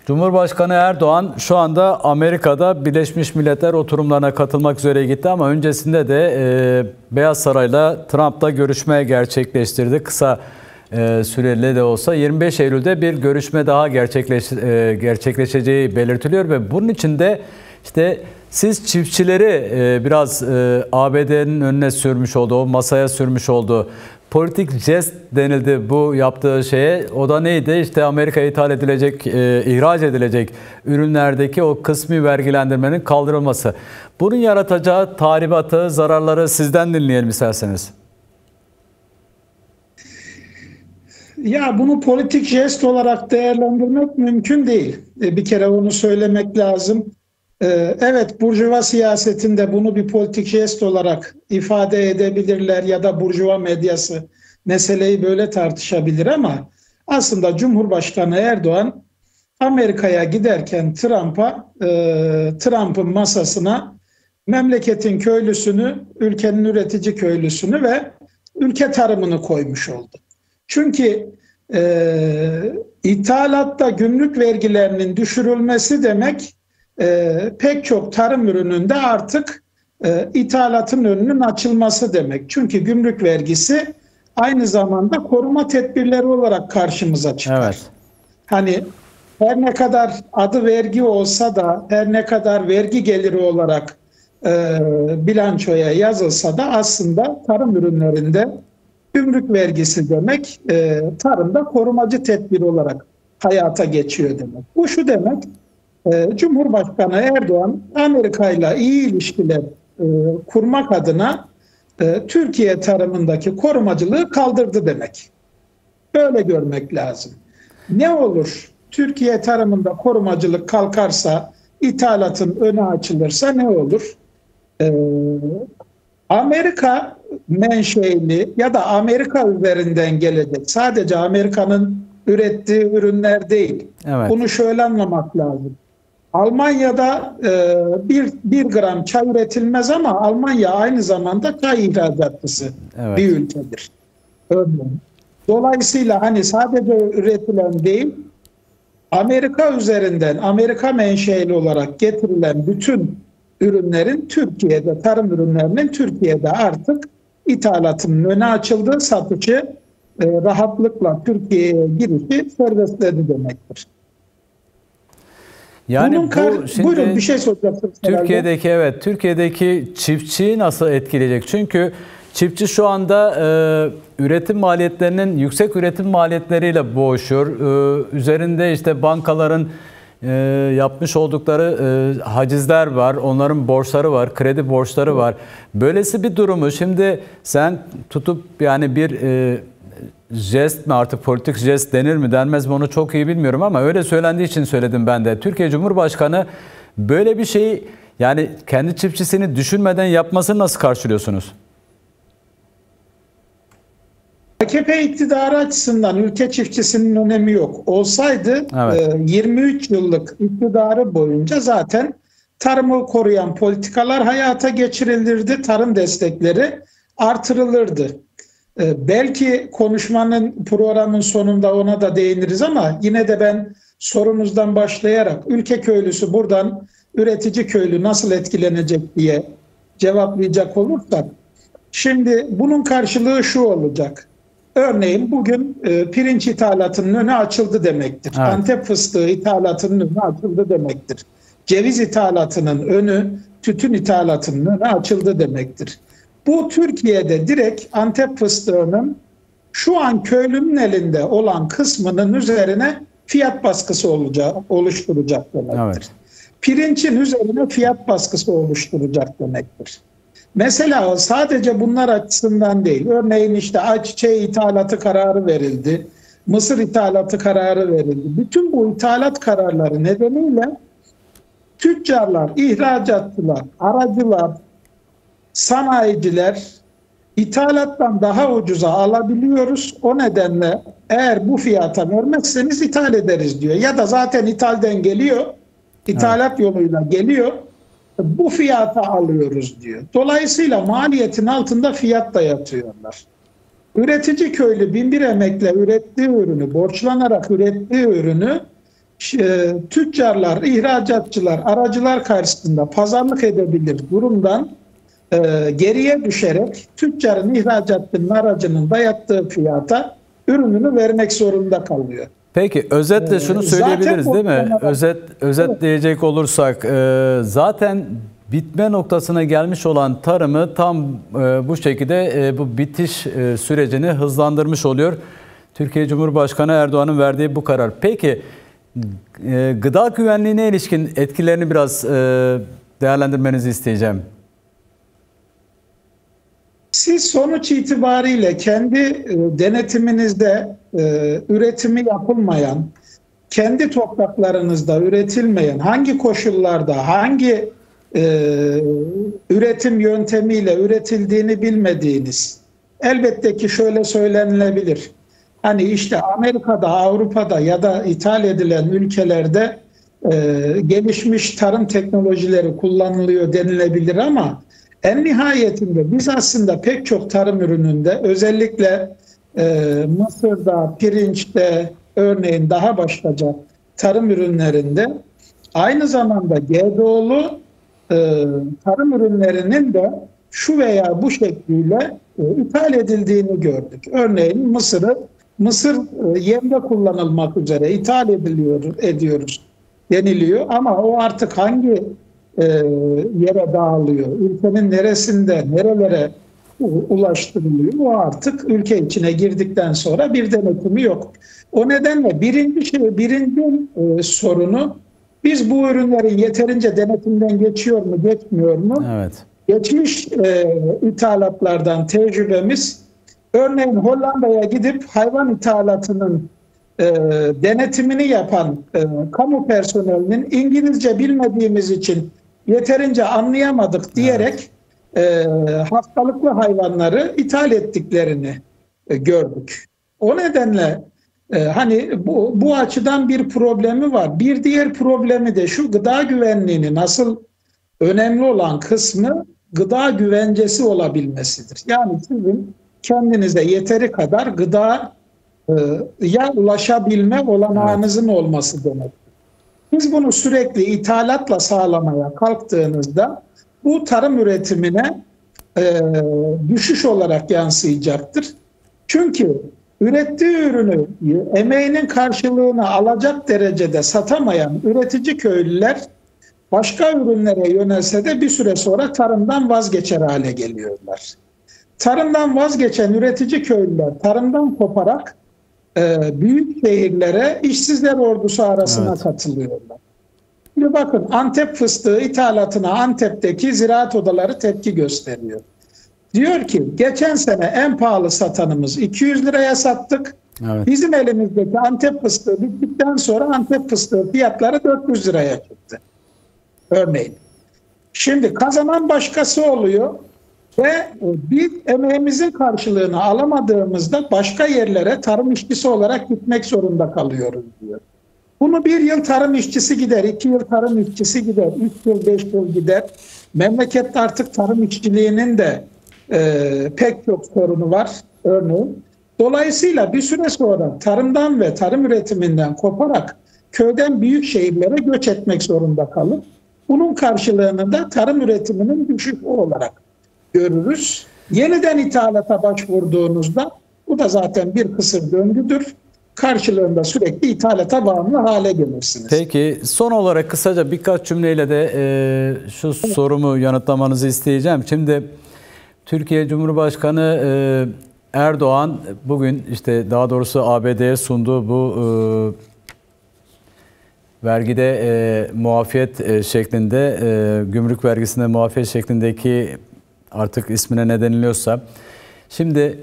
Cumhurbaşkanı Erdoğan şu anda Amerika'da Birleşmiş Milletler oturumlarına katılmak üzere gitti ama öncesinde de Beyaz Saray'la Trump'la görüşme gerçekleştirdi. Kısa süreli de olsa 25 Eylül'de bir görüşme daha gerçekleşeceği belirtiliyor ve bunun için de işte siz çiftçileri biraz ABD'nin önüne sürmüş olduğu, masaya sürmüş olduğu politik jest denildi bu yaptığı şeye. O da neydi? İşte Amerika'ya ihraç edilecek ürünlerdeki o kısmi vergilendirmenin kaldırılması. Bunun yaratacağı tahribatı, zararları sizden dinleyelim isterseniz. Ya bunu politik jest olarak değerlendirmek mümkün değil. Bir kere onu söylemek lazım. Evet, burjuva siyasetinde bunu bir politik jest olarak ifade edebilirler ya da burjuva medyası meseleyi böyle tartışabilir ama aslında Cumhurbaşkanı Erdoğan Amerika'ya giderken Trump'ın masasına memleketin köylüsünü, ülkenin üretici köylüsünü ve ülke tarımını koymuş oldu. Çünkü ithalatta gümrük vergilerinin düşürülmesi demek pek çok tarım ürününde artık ithalatın önünün açılması demek. Çünkü gümrük vergisi aynı zamanda koruma tedbirleri olarak karşımıza çıkar. Evet. Hani her ne kadar adı vergi olsa da, her ne kadar vergi geliri olarak bilançoya yazılsa da aslında tarım ürünlerinde gümrük vergisi demek tarımda korumacı tedbir olarak hayata geçiyor demek. Bu şu demek, Cumhurbaşkanı Erdoğan Amerika ile iyi ilişkiler kurmak adına Türkiye tarımındaki korumacılığı kaldırdı demek. Böyle görmek lazım. Ne olur? Türkiye tarımında korumacılık kalkarsa, ithalatın önü açılırsa ne olur? Amerika menşeili ya da Amerika üzerinden gelecek. Sadece Amerika'nın ürettiği ürünler değil. Evet. Bunu şöyle anlamak lazım. Almanya'da bir gram çay üretilmez ama Almanya aynı zamanda çay ihracatçısı bir ülkedir. Örneğin. Dolayısıyla hani sadece üretilen değil, Amerika üzerinden, Amerika menşeli olarak getirilen bütün ürünlerin Türkiye'de, tarım ürünlerinin Türkiye'de artık ithalatının önü açıldı, satışı rahatlıkla Türkiye'ye girişi serbestledi demektir. Yani bu şimdi buyurun bir şey soracaksınız. Türkiye'deki çiftçiyi nasıl etkileyecek? Çünkü çiftçi şu anda üretim maliyetlerinin yüksek üretim maliyetleriyle boğuşuyor. Üzerinde işte bankaların yapmış oldukları hacizler var, onların borçları var, kredi borçları var. Böylesi bir durumu şimdi sen tutup yani bir jest mi artık politik jest denir mi denmez mi onu çok iyi bilmiyorum ama öyle söylendiği için söyledim ben de. Türkiye Cumhurbaşkanı böyle bir şeyi yani kendi çiftçisini düşünmeden yapmasını nasıl karşılıyorsunuz? AKP iktidarı açısından ülke çiftçisinin önemi yok. Olsaydı 23 yıllık iktidarı boyunca zaten tarımı koruyan politikalar hayata geçirilirdi. Tarım destekleri artırılırdı. Belki programın sonunda ona da değiniriz ama yine de ben sorunuzdan başlayarak ülke köylüsü buradan üretici köylü nasıl etkilenecek diye cevaplayacak olursak şimdi bunun karşılığı şu olacak. Örneğin bugün pirinç ithalatının önü açıldı demektir. Evet. Antep fıstığı ithalatının önü açıldı demektir. Ceviz ithalatının önü, tütün ithalatının önü açıldı demektir. Bu Türkiye'de direkt Antep fıstığının şu an köylünün elinde olan kısmının üzerine fiyat baskısı oluşturacak demektir. Evet. Pirinçin üzerine fiyat baskısı oluşturacak demektir. Mesela sadece bunlar açısından değil. Örneğin işte ayçiçeği ithalatı kararı verildi. Mısır ithalatı kararı verildi. Bütün bu ithalat kararları nedeniyle tüccarlar, ihracatçılar, aracılar, sanayiciler ithalattan daha ucuza alabiliyoruz. O nedenle eğer bu fiyata vermezseniz ithal ederiz diyor. Ya da zaten ithalden geliyor, ithalat yoluyla geliyor. Bu fiyata alıyoruz diyor. Dolayısıyla maliyetin altında fiyat dayatıyorlar. üretici köylü binbir emekle ürettiği ürünü, borçlanarak ürettiği ürünü tüccarlar, ihracatçılar, aracılar karşısında pazarlık edebilir durumdan geriye düşerek tüccarın, ihracatçının, aracının dayattığı fiyata ürününü vermek zorunda kalıyor. Peki özetle şunu söyleyebiliriz değil mi? Özetleyecek olursak zaten bitme noktasına gelmiş olan tarımı tam bu şekilde bu bitiş sürecini hızlandırmış oluyor Türkiye Cumhurbaşkanı Erdoğan'ın verdiği bu karar. Peki gıda güvenliğine ilişkin etkilerini biraz değerlendirmenizi isteyeceğim. Siz sonuç itibariyle kendi denetiminizde üretimi yapılmayan, kendi topraklarınızda üretilmeyen, hangi koşullarda, hangi üretim yöntemiyle üretildiğini bilmediğiniz, elbette ki şöyle söylenilebilir. Hani işte Amerika'da, Avrupa'da ya da ithal edilen ülkelerde gelişmiş tarım teknolojileri kullanılıyor denilebilir ama en nihayetinde biz aslında pek çok tarım ürününde, özellikle mısırda, pirinçte, örneğin daha başkaca tarım ürünlerinde aynı zamanda GDO'lu tarım ürünlerinin de şu veya bu şekliyle ithal edildiğini gördük. Örneğin mısır yemde kullanılmak üzere ithal ediyoruz deniliyor ama o artık hangi yere dağılıyor, ülkenin neresinde, nerelere ulaştırılıyor, o artık ülke içine girdikten sonra bir denetimi yok. O nedenle birinci sorunu, biz bu ürünlerin yeterince denetimden geçiyor mu, geçmiyor mu? Evet. Geçmiş ithalatlardan tecrübemiz, örneğin Hollanda'ya gidip hayvan ithalatının denetimini yapan kamu personelinin İngilizce bilmediğimiz için yeterince anlayamadık diyerek hastalıklı hayvanları ithal ettiklerini gördük. O nedenle hani bu açıdan bir problemi var. Bir diğer problemi de şu: gıda güvenliğinin asıl önemli olan kısmı gıda güvencesi olabilmesidir. Yani sizin kendinize yeteri kadar gıdaya ulaşabilme olanağınızın olması demek. Biz bunu sürekli ithalatla sağlamaya kalktığınızda bu tarım üretimine düşüş olarak yansıyacaktır. Çünkü ürettiği ürünü emeğinin karşılığını alacak derecede satamayan üretici köylüler başka ürünlere yönelse de bir süre sonra tarımdan vazgeçer hale geliyorlar. Tarımdan vazgeçen üretici köylüler tarımdan koparak büyük şehirlere işsizler ordusu arasına katılıyorlar. Şimdi bakın, Antep fıstığı ithalatına Antep'teki ziraat odaları tepki gösteriyor. Diyor ki geçen sene en pahalı satanımız 200 liraya sattık. Evet. Bizim elimizdeki Antep fıstığı bittikten sonra Antep fıstığı fiyatları 400 liraya çıktı. Örneğin. Şimdi kazanan başkası oluyor ve biz emeğimizin karşılığını alamadığımızda başka yerlere tarım işçisi olarak gitmek zorunda kalıyoruz diyor. Bunu 1 yıl tarım işçisi gider, 2 yıl tarım işçisi gider, 3 yıl, 5 yıl gider. Memlekette artık tarım işçiliğinin de pek çok sorunu var örneğin. Dolayısıyla bir süre sonra tarımdan ve tarım üretiminden koparak köyden büyük şehirlere göç etmek zorunda kalır. Bunun karşılığını da tarım üretiminin düşüşü olarak görürüz. Yeniden ithalata başvurduğunuzda bu da zaten bir kısır döngüdür. Karşılığında sürekli ithalata bağımlı hale gelirsiniz. Peki son olarak kısaca birkaç cümleyle de şu sorumu yanıtlamanızı isteyeceğim. Şimdi Türkiye Cumhurbaşkanı Erdoğan bugün işte daha doğrusu ABD'ye sunduğu bu vergide muafiyet şeklinde, gümrük vergisinde muafiyet şeklindeki artık ismine ne deniliyorsa. Şimdi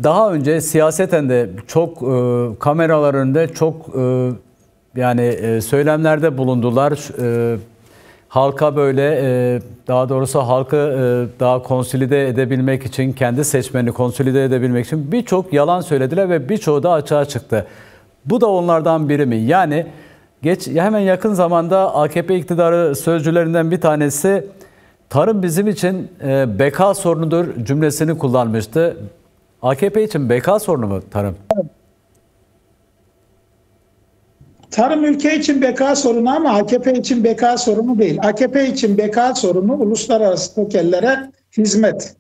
daha önce siyaseten de çok kameralar önünde çok yani söylemlerde bulundular. Halka böyle daha doğrusu halkı daha konsolide edebilmek için, kendi seçmenini konsolide edebilmek için birçok yalan söylediler ve birçoğu da açığa çıktı. Bu da onlardan biri mi? Yani hemen yakın zamanda AKP iktidarı sözcülerinden bir tanesi tarım bizim için beka sorunudur cümlesini kullanmıştı. AKP için beka sorunu mu tarım? Tarım ülke için beka sorunu ama AKP için beka sorunu değil. AKP için beka sorunu uluslararası tekellere hizmet.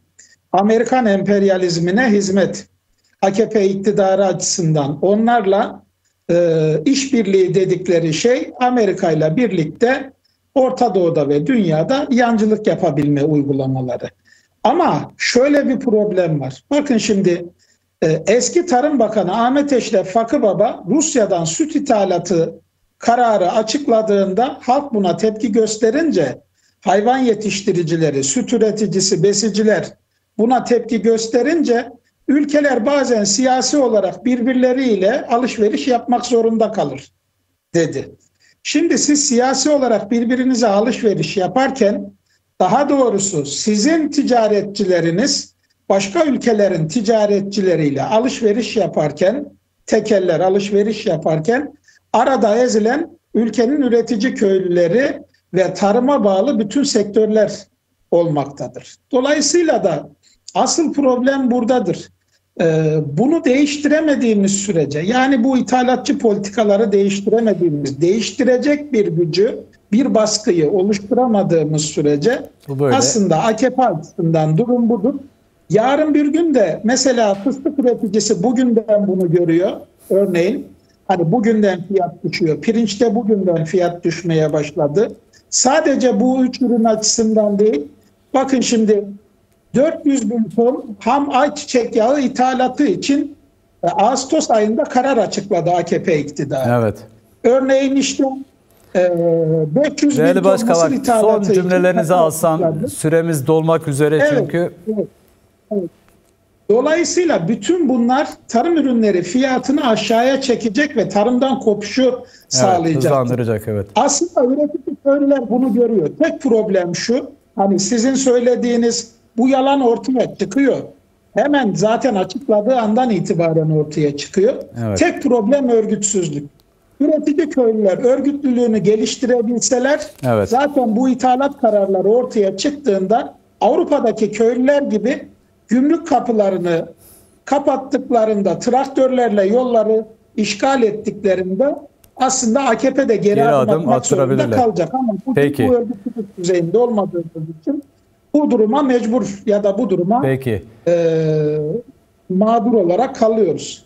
Amerikan emperyalizmine hizmet. AKP iktidarı açısından onlarla işbirliği dedikleri şey Amerika ile birlikte Orta Doğu'da ve dünyada yancılık yapabilme uygulamaları. Ama şöyle bir problem var. Bakın şimdi eski Tarım Bakanı Ahmet Eşref Fakıbaba Rusya'dan süt ithalatı kararı açıkladığında halk buna tepki gösterince hayvan yetiştiricileri, süt üreticisi, besiciler buna tepki gösterince ülkeler bazen siyasi olarak birbirleriyle alışveriş yapmak zorunda kalır dedi. Şimdi siz siyasi olarak birbirinize alışveriş yaparken, daha doğrusu sizin ticaretçileriniz başka ülkelerin ticaretçileriyle alışveriş yaparken, tekeller alışveriş yaparken arada ezilen ülkenin üretici köylüleri ve tarıma bağlı bütün sektörler olmaktadır. Dolayısıyla da asıl problem buradadır. Bunu değiştiremediğimiz sürece, yani bu ithalatçı politikaları değiştirecek bir gücü, bir baskıyı oluşturamadığımız sürece aslında AKP açısından durum budur. Yarın bir gün de mesela fıstık üreticisi bugünden bunu görüyor. Örneğin hani bugünden fiyat düşüyor. Pirinçte bugünden fiyat düşmeye başladı. Sadece bu üç ürün açısından değil. Bakın şimdi 400 bin ton ham ayçiçek yağı ithalatı için Ağustos ayında karar açıkladı AKP iktidarı. Evet. Örneğin işte 500 bin ton mısır ithalatı son cümlelerinizi alsam süremiz dolmak üzere çünkü. Evet. Dolayısıyla bütün bunlar tarım ürünleri fiyatını aşağıya çekecek ve tarımdan kopuşu sağlayacak. Hızlandıracak, evet. Aslında üretici köylüler bunu görüyor. Tek problem şu, hani sizin söylediğiniz bu yalan ortaya çıkıyor. Hemen zaten açıkladığı andan itibaren ortaya çıkıyor. Evet. Tek problem örgütsüzlük. Üretici köylüler örgütlülüğünü geliştirebilseler zaten bu ithalat kararları ortaya çıktığında Avrupa'daki köylüler gibi gümrük kapılarını kapattıklarında, traktörlerle yolları işgal ettiklerinde aslında AKP'de geri adım atmak zorunda kalacak. Ama bu örgütlülük düzeyinde olmadığımız için bu duruma mecbur ya da bu duruma mağdur olarak kalıyoruz.